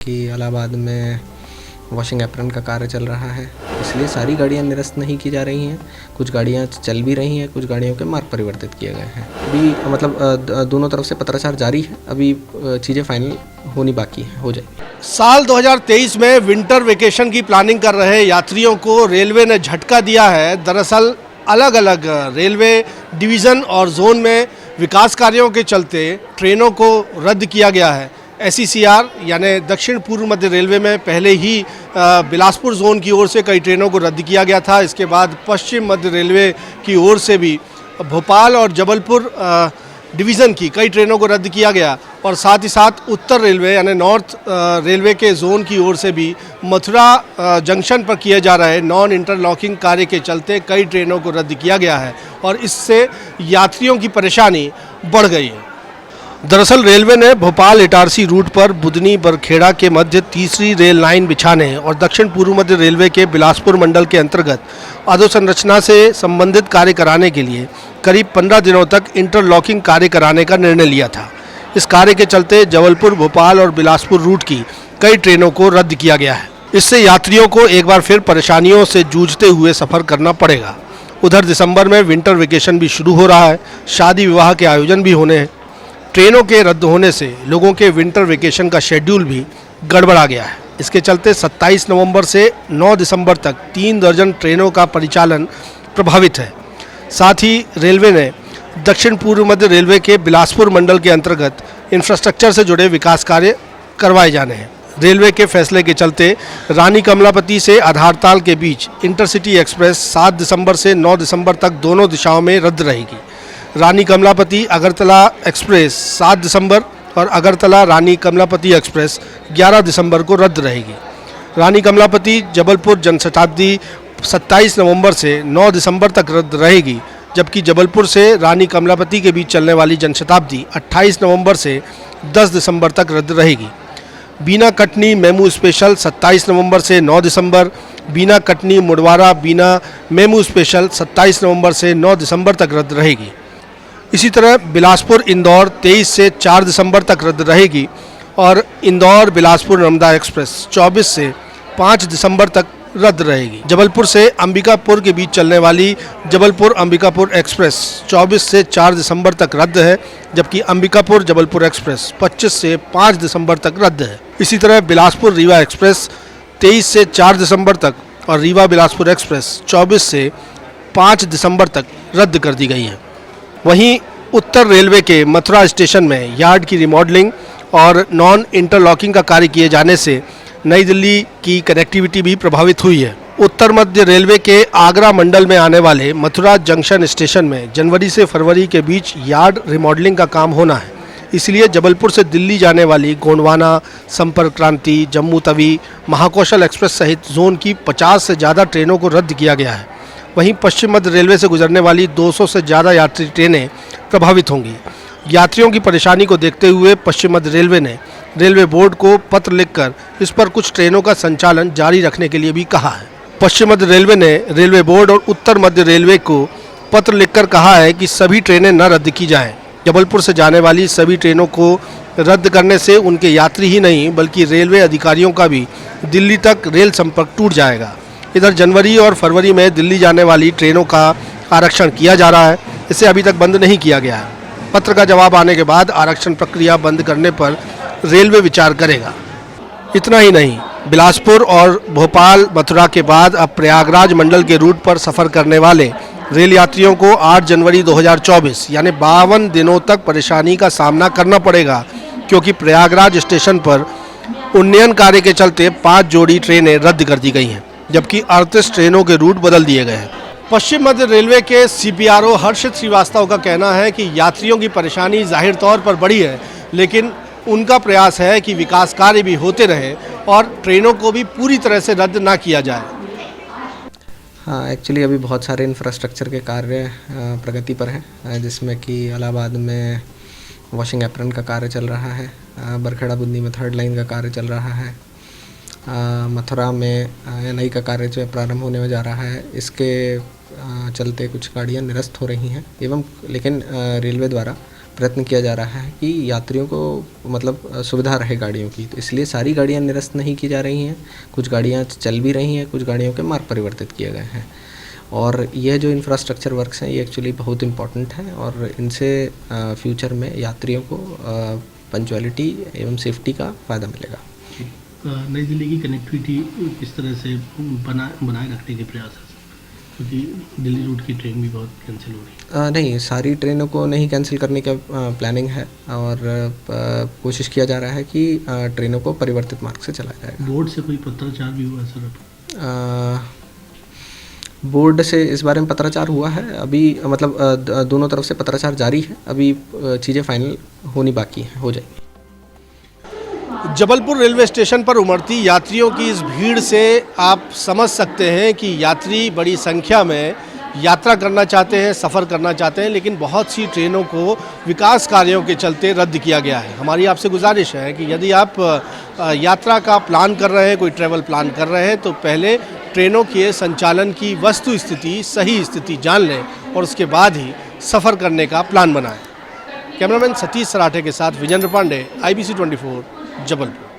कि इलाहाबाद में washing apron का कार्य चल रहा है, इसलिए सारी गाड़ियां निरस्त नहीं की जा रही हैं। कुछ गाड़ियां चल भी रही हैं, कुछ गाड़ियों के मार्ग परिवर्तित किए गए हैं। अभी मतलब दोनों तरफ से पत्राचार जारी है, अभी चीज़ें फाइनल होनी बाकी है, हो जाएगी। साल 2023 में विंटर वेकेशन की प्लानिंग कर रहे यात्रियों को रेलवे ने झटका दिया है। दरअसल अलग अलग रेलवे डिवीज़न और जोन में विकास कार्यों के चलते ट्रेनों को रद्द किया गया है। SECR यानी दक्षिण पूर्व मध्य रेलवे में पहले ही बिलासपुर जोन की ओर से कई ट्रेनों को रद्द किया गया था। इसके बाद पश्चिम मध्य रेलवे की ओर से भी भोपाल और जबलपुर डिवीज़न की कई ट्रेनों को रद्द किया गया और साथ ही साथ उत्तर रेलवे यानी नॉर्थ रेलवे के जोन की ओर से भी मथुरा जंक्शन पर किए जा रहे नॉन इंटरलॉकिंग कार्य के चलते कई ट्रेनों को रद्द किया गया है और इससे यात्रियों की परेशानी बढ़ गई है। दरअसल रेलवे ने भोपाल इटारसी रूट पर बुधनी बरखेड़ा के मध्य तीसरी रेल लाइन बिछाने और दक्षिण पूर्व मध्य रेलवे के बिलासपुर मंडल के अंतर्गत अधोसंरचना से संबंधित कार्य कराने के लिए करीब 15 दिनों तक इंटरलॉकिंग कार्य कराने का निर्णय लिया था। इस कार्य के चलते जबलपुर, भोपाल और बिलासपुर रूट की कई ट्रेनों को रद्द किया गया है। इससे यात्रियों को एक बार फिर परेशानियों से जूझते हुए सफ़र करना पड़ेगा। उधर दिसंबर में विंटर वेकेशन भी शुरू हो रहा है, शादी विवाह के आयोजन भी होने हैं। ट्रेनों के रद्द होने से लोगों के विंटर वेकेशन का शेड्यूल भी गड़बड़ा गया है। इसके चलते 27 नवंबर से 9 दिसंबर तक 3 दर्जन ट्रेनों का परिचालन प्रभावित है। साथ ही रेलवे ने दक्षिण पूर्व मध्य रेलवे के बिलासपुर मंडल के अंतर्गत इंफ्रास्ट्रक्चर से जुड़े विकास कार्य करवाए जाने हैं। रेलवे के फैसले के चलते रानी कमलापति से आधारताल के बीच इंटरसिटी एक्सप्रेस 7 दिसंबर से 9 दिसंबर तक दोनों दिशाओं में रद्द रहेगी। रानी कमलापति अगरतला एक्सप्रेस 7 दिसंबर और अगरतला रानी कमलापति एक्सप्रेस 11 दिसंबर को रद्द रहेगी। रानी कमलापति जबलपुर जनशताब्दी 27 नवंबर से 9 दिसंबर तक रद्द रहेगी, जबकि जबलपुर से रानी कमलापति के बीच चलने वाली जनशताब्दी 28 नवंबर से 10 दिसंबर तक रद्द रहेगी। बीना कटनी मेमू स्पेशल 27 नवंबर से 9 दिसंबर, बीना कटनी मुडवारा बीना मेमू स्पेशल 27 नवंबर से 9 दिसंबर तक रद्द रहेगी। इसी तरह बिलासपुर इंदौर 23 से 4 दिसंबर तक रद्द रहेगी और इंदौर बिलासपुर नर्मदा एक्सप्रेस 24 से 5 दिसंबर तक रद्द रहेगी। जबलपुर से अंबिकापुर के बीच चलने वाली जबलपुर अंबिकापुर एक्सप्रेस 24 से 4 दिसंबर तक रद्द है, जबकि अंबिकापुर जबलपुर एक्सप्रेस 25 से 5 दिसंबर तक रद्द है। इसी तरह बिलासपुर रीवा एक्सप्रेस 23 से 4 दिसंबर तक और रीवा बिलासपुर एक्सप्रेस 24 से 5 दिसंबर तक रद्द कर दी गई है। वहीं उत्तर रेलवे के मथुरा स्टेशन में यार्ड की रिमॉडलिंग और नॉन इंटरलॉकिंग का कार्य किए जाने से नई दिल्ली की कनेक्टिविटी भी प्रभावित हुई है। उत्तर मध्य रेलवे के आगरा मंडल में आने वाले मथुरा जंक्शन स्टेशन में जनवरी से फरवरी के बीच यार्ड रिमॉडलिंग का काम होना है। इसलिए जबलपुर से दिल्ली जाने वाली गोंडवाना, संपर्क क्रांति, जम्मू तवी, महाकौशल एक्सप्रेस सहित जोन की 50 से ज़्यादा ट्रेनों को रद्द किया गया है। वहीं पश्चिम मध्य रेलवे से गुजरने वाली 200 से ज़्यादा यात्री ट्रेनें प्रभावित होंगी। यात्रियों की परेशानी को देखते हुए पश्चिम मध्य रेलवे ने रेलवे बोर्ड को पत्र लिखकर इस पर कुछ ट्रेनों का संचालन जारी रखने के लिए भी कहा है। पश्चिम मध्य रेलवे ने रेलवे बोर्ड और उत्तर मध्य रेलवे को पत्र लिखकर कहा है कि सभी ट्रेनें न रद्द की जाएं। जबलपुर से जाने वाली सभी ट्रेनों को रद्द करने से उनके यात्री ही नहीं बल्कि रेलवे अधिकारियों का भी दिल्ली तक रेल संपर्क टूट जाएगा। इधर जनवरी और फरवरी में दिल्ली जाने वाली ट्रेनों का आरक्षण किया जा रहा है, इसे अभी तक बंद नहीं किया गया है। पत्र का जवाब आने के बाद आरक्षण प्रक्रिया बंद करने पर रेलवे विचार करेगा। इतना ही नहीं, बिलासपुर और भोपाल मथुरा के बाद अब प्रयागराज मंडल के रूट पर सफ़र करने वाले रेल यात्रियों को 8 जनवरी 2024 यानी 52 दिनों तक परेशानी का सामना करना पड़ेगा, क्योंकि प्रयागराज स्टेशन पर उन्नयन कार्य के चलते 5 जोड़ी ट्रेनें रद्द कर दी गई हैं, जबकि 38 ट्रेनों के रूट बदल दिए गए हैं। पश्चिम मध्य रेलवे के CPRO हर्षित श्रीवास्तव का कहना है कि यात्रियों की परेशानी जाहिर तौर पर बढ़ी है, लेकिन उनका प्रयास है कि विकास कार्य भी होते रहे और ट्रेनों को भी पूरी तरह से रद्द ना किया जाए। हाँ, एक्चुअली अभी बहुत सारे इंफ्रास्ट्रक्चर के कार्य प्रगति पर हैं, जिसमें कि इलाहाबाद में वॉशिंग एप्रन का कार्य चल रहा है, बरखेड़ा बुंदी में 3rd लाइन का कार्य चल रहा है, मथुरा में NI का कार्य जो प्रारंभ होने में जा रहा है। इसके चलते कुछ गाड़ियां निरस्त हो रही हैं लेकिन रेलवे द्वारा प्रयत्न किया जा रहा है कि यात्रियों को मतलब सुविधा रहे गाड़ियों की, तो इसलिए सारी गाड़ियाँ निरस्त नहीं की जा रही हैं। कुछ गाड़ियाँ चल भी रही हैं, कुछ गाड़ियों के मार्ग परिवर्तित किए गए हैं। और यह जो इंफ्रास्ट्रक्चर वर्क्स हैं ये एक्चुअली बहुत इम्पॉर्टेंट हैं और इनसे फ्यूचर में यात्रियों को पंक्चुअलिटी एवं सेफ्टी का फ़ायदा मिलेगा। नई दिल्ली की कनेक्टिविटी किस तरह से बनाए रखने के प्रयास है, क्योंकि दिल्ली रूट की ट्रेन भी बहुत कैंसिल हो रही है? नहीं, सारी ट्रेनों को नहीं कैंसिल करने का प्लानिंग है और कोशिश किया जा रहा है कि ट्रेनों को परिवर्तित मार्ग से चलाया जाएगा। बोर्ड से कोई पत्राचार भी हुआ सर? बोर्ड से इस बारे में पत्राचार हुआ है, अभी मतलब दोनों तरफ से पत्राचार जारी है, अभी चीज़ें फाइनल होनी बाकी है, हो जाएगी। जबलपुर रेलवे स्टेशन पर उमड़ती यात्रियों की इस भीड़ से आप समझ सकते हैं कि यात्री बड़ी संख्या में यात्रा करना चाहते हैं, सफ़र करना चाहते हैं, लेकिन बहुत सी ट्रेनों को विकास कार्यों के चलते रद्द किया गया है। हमारी आपसे गुजारिश है कि यदि आप यात्रा का प्लान कर रहे हैं, कोई ट्रैवल प्लान कर रहे हैं, तो पहले ट्रेनों के संचालन की वस्तु स्थिति, सही स्थिति जान लें और उसके बाद ही सफ़र करने का प्लान बनाएं। कैमरामैन सतीश सराठे के साथ विजेंद्र पांडे, IBC 24, जबलपुर।